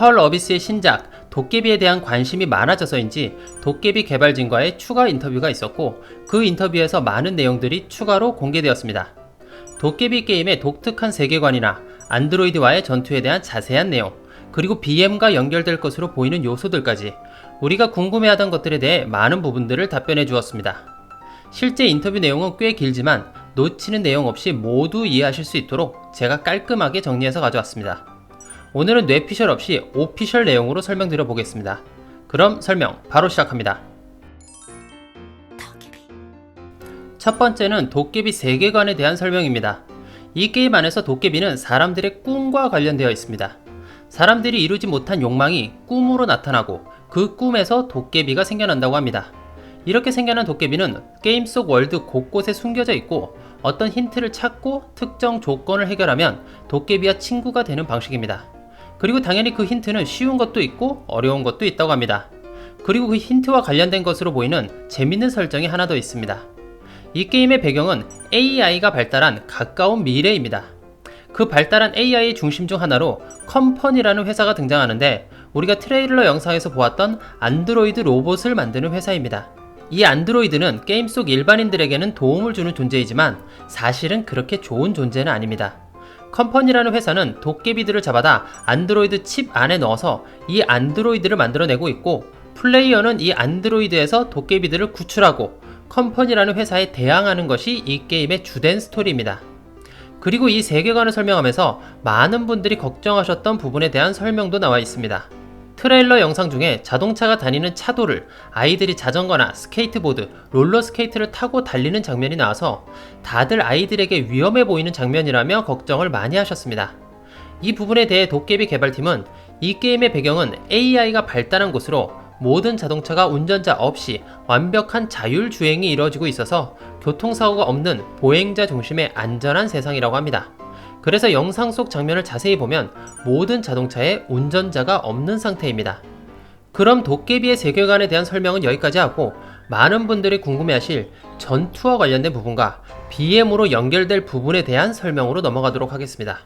펄 어비스의 신작 도깨비에 대한 관심이 많아져서인지 도깨비 개발진과의 추가 인터뷰가 있었고, 그 인터뷰에서 많은 내용들이 추가로 공개되었습니다. 도깨비 게임의 독특한 세계관이나 안드로이드와의 전투에 대한 자세한 내용, 그리고 BM과 연결될 것으로 보이는 요소들까지 우리가 궁금해하던 것들에 대해 많은 부분들을 답변해 주었습니다. 실제 인터뷰 내용은 꽤 길지만 놓치는 내용 없이 모두 이해하실 수 있도록 제가 깔끔하게 정리해서 가져왔습니다. 오늘은 뇌피셜 없이 오피셜 내용으로 설명드려 보겠습니다. 그럼 설명 바로 시작합니다. 첫 번째는 도깨비 세계관에 대한 설명입니다. 이 게임 안에서 도깨비는 사람들의 꿈과 관련되어 있습니다. 사람들이 이루지 못한 욕망이 꿈으로 나타나고 그 꿈에서 도깨비가 생겨난다고 합니다. 이렇게 생겨난 도깨비는 게임 속 월드 곳곳에 숨겨져 있고, 어떤 힌트를 찾고 특정 조건을 해결하면 도깨비와 친구가 되는 방식입니다. 그리고 당연히 그 힌트는 쉬운 것도 있고 어려운 것도 있다고 합니다. 그리고 그 힌트와 관련된 것으로 보이는 재밌는 설정이 하나 더 있습니다. 이 게임의 배경은 AI가 발달한 가까운 미래입니다. 그 발달한 AI의 중심 중 하나로 컴퍼니라는 회사가 등장하는데, 우리가 트레일러 영상에서 보았던 안드로이드 로봇을 만드는 회사입니다. 이 안드로이드는 게임 속 일반인들에게는 도움을 주는 존재이지만 사실은 그렇게 좋은 존재는 아닙니다. 컴퍼니라는 회사는 도깨비들을 잡아다 안드로이드 칩 안에 넣어서 이 안드로이드를 만들어내고 있고, 플레이어는 이 안드로이드에서 도깨비들을 구출하고 컴퍼니라는 회사에 대항하는 것이 이 게임의 주된 스토리입니다. 그리고 이 세계관을 설명하면서 많은 분들이 걱정하셨던 부분에 대한 설명도 나와 있습니다. 트레일러 영상 중에 자동차가 다니는 차도를 아이들이 자전거나 스케이트보드, 롤러스케이트를 타고 달리는 장면이 나와서 다들 아이들에게 위험해 보이는 장면이라며 걱정을 많이 하셨습니다. 이 부분에 대해 도깨비 개발팀은 이 게임의 배경은 AI가 발달한 곳으로 모든 자동차가 운전자 없이 완벽한 자율주행이 이루어지고 있어서 교통사고가 없는 보행자 중심의 안전한 세상이라고 합니다. 그래서 영상 속 장면을 자세히 보면 모든 자동차에 운전자가 없는 상태입니다. 그럼 도깨비의 세계관에 대한 설명은 여기까지 하고, 많은 분들이 궁금해하실 전투와 관련된 부분과 BM으로 연결될 부분에 대한 설명으로 넘어가도록 하겠습니다.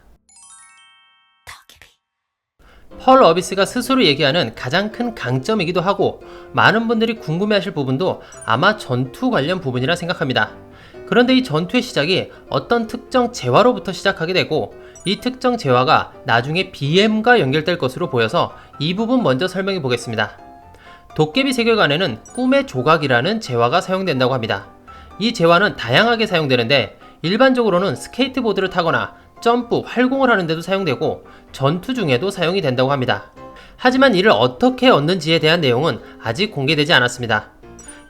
펄 어비스가 스스로 얘기하는 가장 큰 강점이기도 하고, 많은 분들이 궁금해하실 부분도 아마 전투 관련 부분이라 생각합니다. 그런데 이 전투의 시작이 어떤 특정 재화로부터 시작하게 되고, 이 특정 재화가 나중에 BM과 연결될 것으로 보여서 이 부분 먼저 설명해 보겠습니다. 도깨비 세계관에는 꿈의 조각이라는 재화가 사용된다고 합니다. 이 재화는 다양하게 사용되는데, 일반적으로는 스케이트보드를 타거나 점프, 활공을 하는데도 사용되고 전투 중에도 사용이 된다고 합니다. 하지만 이를 어떻게 얻는지에 대한 내용은 아직 공개되지 않았습니다.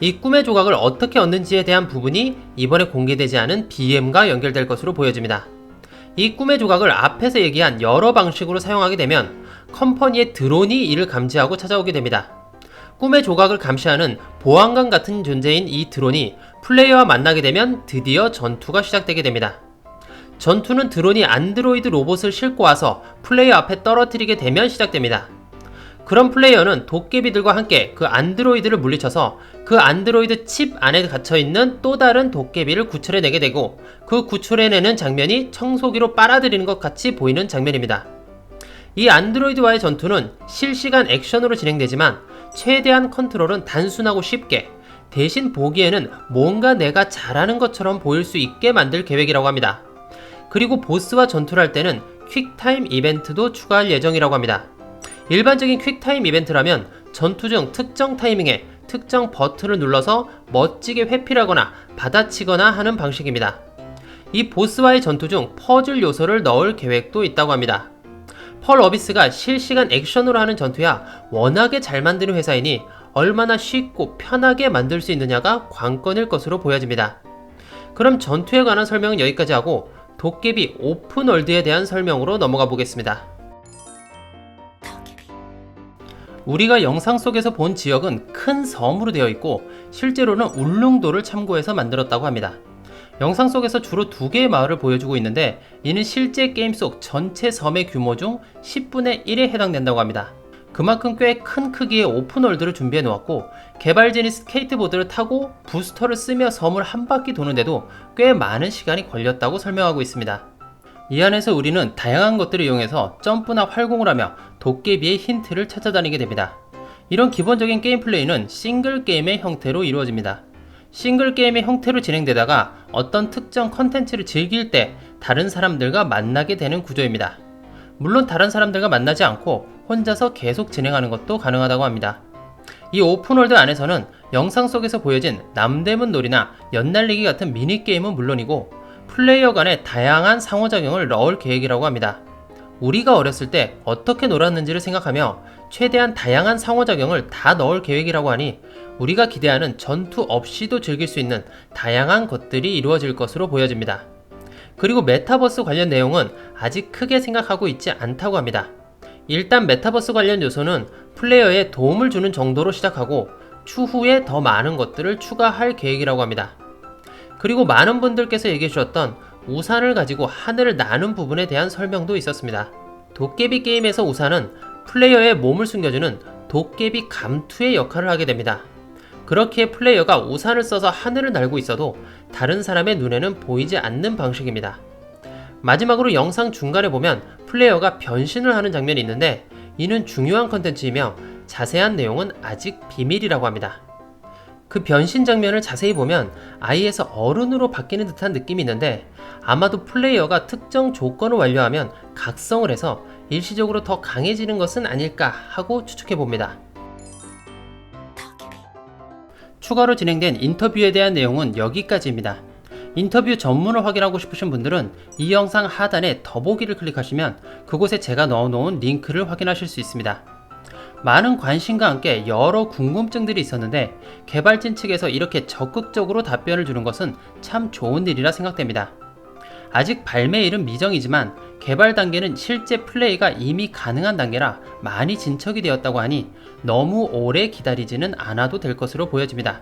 이 꿈의 조각을 어떻게 얻는지에 대한 부분이 이번에 공개되지 않은 BM과 연결될 것으로 보여집니다. 이 꿈의 조각을 앞에서 얘기한 여러 방식으로 사용하게 되면 컴퍼니의 드론이 이를 감지하고 찾아오게 됩니다. 꿈의 조각을 감시하는 보안관 같은 존재인 이 드론이 플레이어와 만나게 되면 드디어 전투가 시작되게 됩니다. 전투는 드론이 안드로이드 로봇을 싣고 와서 플레이어 앞에 떨어뜨리게 되면 시작됩니다. 그런 플레이어는 도깨비들과 함께 그 안드로이드를 물리쳐서 그 안드로이드 칩 안에 갇혀있는 또 다른 도깨비를 구출해내게 되고, 그 구출해내는 장면이 청소기로 빨아들이는 것 같이 보이는 장면입니다. 이 안드로이드와의 전투는 실시간 액션으로 진행되지만 최대한 컨트롤은 단순하고 쉽게, 대신 보기에는 뭔가 내가 잘하는 것처럼 보일 수 있게 만들 계획이라고 합니다. 그리고 보스와 전투를 할 때는 퀵타임 이벤트도 추가할 예정이라고 합니다. 일반적인 퀵타임 이벤트라면 전투 중 특정 타이밍에 특정 버튼을 눌러서 멋지게 회피하거나 받아치거나 하는 방식입니다. 이 보스와의 전투 중 퍼즐 요소를 넣을 계획도 있다고 합니다. 펄 어비스가 실시간 액션으로 하는 전투야 워낙에 잘 만드는 회사이니 얼마나 쉽고 편하게 만들 수 있느냐가 관건일 것으로 보여집니다. 그럼 전투에 관한 설명은 여기까지 하고 도깨비 오픈월드에 대한 설명으로 넘어가 보겠습니다. 우리가 영상 속에서 본 지역은 큰 섬으로 되어 있고, 실제로는 울릉도를 참고해서 만들었다고 합니다. 영상 속에서 주로 2개의 마을을 보여주고 있는데, 이는 실제 게임 속 전체 섬의 규모 중 10분의 1에 해당된다고 합니다. 그만큼 꽤 큰 크기의 오픈월드를 준비해 놓았고, 개발진이 스케이트보드를 타고 부스터를 쓰며 섬을 한 바퀴 도는데도 꽤 많은 시간이 걸렸다고 설명하고 있습니다. 이 안에서 우리는 다양한 것들을 이용해서 점프나 활공을 하며 도깨비의 힌트를 찾아다니게 됩니다. 이런 기본적인 게임 플레이는 싱글 게임의 형태로 이루어집니다. 싱글 게임의 형태로 진행되다가 어떤 특정 컨텐츠를 즐길 때 다른 사람들과 만나게 되는 구조입니다. 물론 다른 사람들과 만나지 않고 혼자서 계속 진행하는 것도 가능하다고 합니다. 이 오픈월드 안에서는 영상 속에서 보여진 남대문 놀이나 연날리기 같은 미니게임은 물론이고 플레이어 간의 다양한 상호작용을 넣을 계획이라고 합니다. 우리가 어렸을 때 어떻게 놀았는지를 생각하며 최대한 다양한 상호작용을 다 넣을 계획이라고 하니 우리가 기대하는 전투 없이도 즐길 수 있는 다양한 것들이 이루어질 것으로 보여집니다. 그리고 메타버스 관련 내용은 아직 크게 생각하고 있지 않다고 합니다. 일단 메타버스 관련 요소는 플레이어에 도움을 주는 정도로 시작하고 추후에 더 많은 것들을 추가할 계획이라고 합니다. 그리고 많은 분들께서 얘기해 주셨던 우산을 가지고 하늘을 나는 부분에 대한 설명도 있었습니다. 도깨비 게임에서 우산은 플레이어의 몸을 숨겨주는 도깨비 감투의 역할을 하게 됩니다. 그렇기에 플레이어가 우산을 써서 하늘을 날고 있어도 다른 사람의 눈에는 보이지 않는 방식입니다. 마지막으로 영상 중간에 보면 플레이어가 변신을 하는 장면이 있는데 이는 중요한 컨텐츠이며 자세한 내용은 아직 비밀이라고 합니다. 그 변신 장면을 자세히 보면 아이에서 어른으로 바뀌는 듯한 느낌이 있는데 아마도 플레이어가 특정 조건을 완료하면 각성을 해서 일시적으로 더 강해지는 것은 아닐까 하고 추측해봅니다. 추가로 진행된 인터뷰에 대한 내용은 여기까지입니다. 인터뷰 전문을 확인하고 싶으신 분들은 이 영상 하단에 더보기를 클릭하시면 그곳에 제가 넣어놓은 링크를 확인하실 수 있습니다. 많은 관심과 함께 여러 궁금증들이 있었는데 개발진 측에서 이렇게 적극적으로 답변을 주는 것은 참 좋은 일이라 생각됩니다. 아직 발매일은 미정이지만 개발 단계는 실제 플레이가 이미 가능한 단계라 많이 진척이 되었다고 하니 너무 오래 기다리지는 않아도 될 것으로 보여집니다.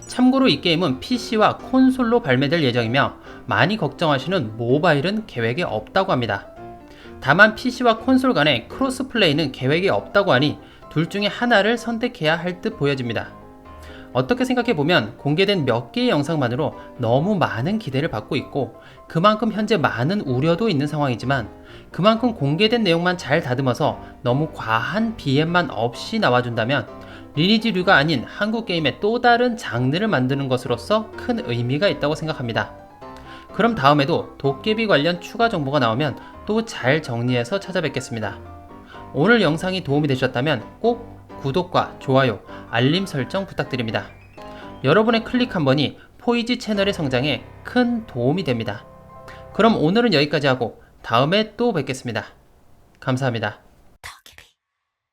참고로 이 게임은 PC와 콘솔로 발매될 예정이며 많이 걱정하시는 모바일은 계획에 없다고 합니다. 다만 PC와 콘솔 간의 크로스 플레이는 계획에 없다고 하니 둘 중에 하나를 선택해야 할 듯 보여집니다. 어떻게 생각해보면 공개된 몇 개의 영상만으로 너무 많은 기대를 받고 있고 그만큼 현재 많은 우려도 있는 상황이지만 그만큼 공개된 내용만 잘 다듬어서 너무 과한 BM만 없이 나와준다면 리니지류가 아닌 한국 게임의 또 다른 장르를 만드는 것으로서 큰 의미가 있다고 생각합니다. 그럼 다음에도 도깨비 관련 추가 정보가 나오면 또 잘 정리해서 찾아뵙겠습니다. 오늘 영상이 도움이 되셨다면 꼭 구독과 좋아요, 알림 설정 부탁드립니다. 여러분의 클릭 한 번이 포이지 채널의 성장에 큰 도움이 됩니다. 그럼 오늘은 여기까지 하고 다음에 또 뵙겠습니다. 감사합니다.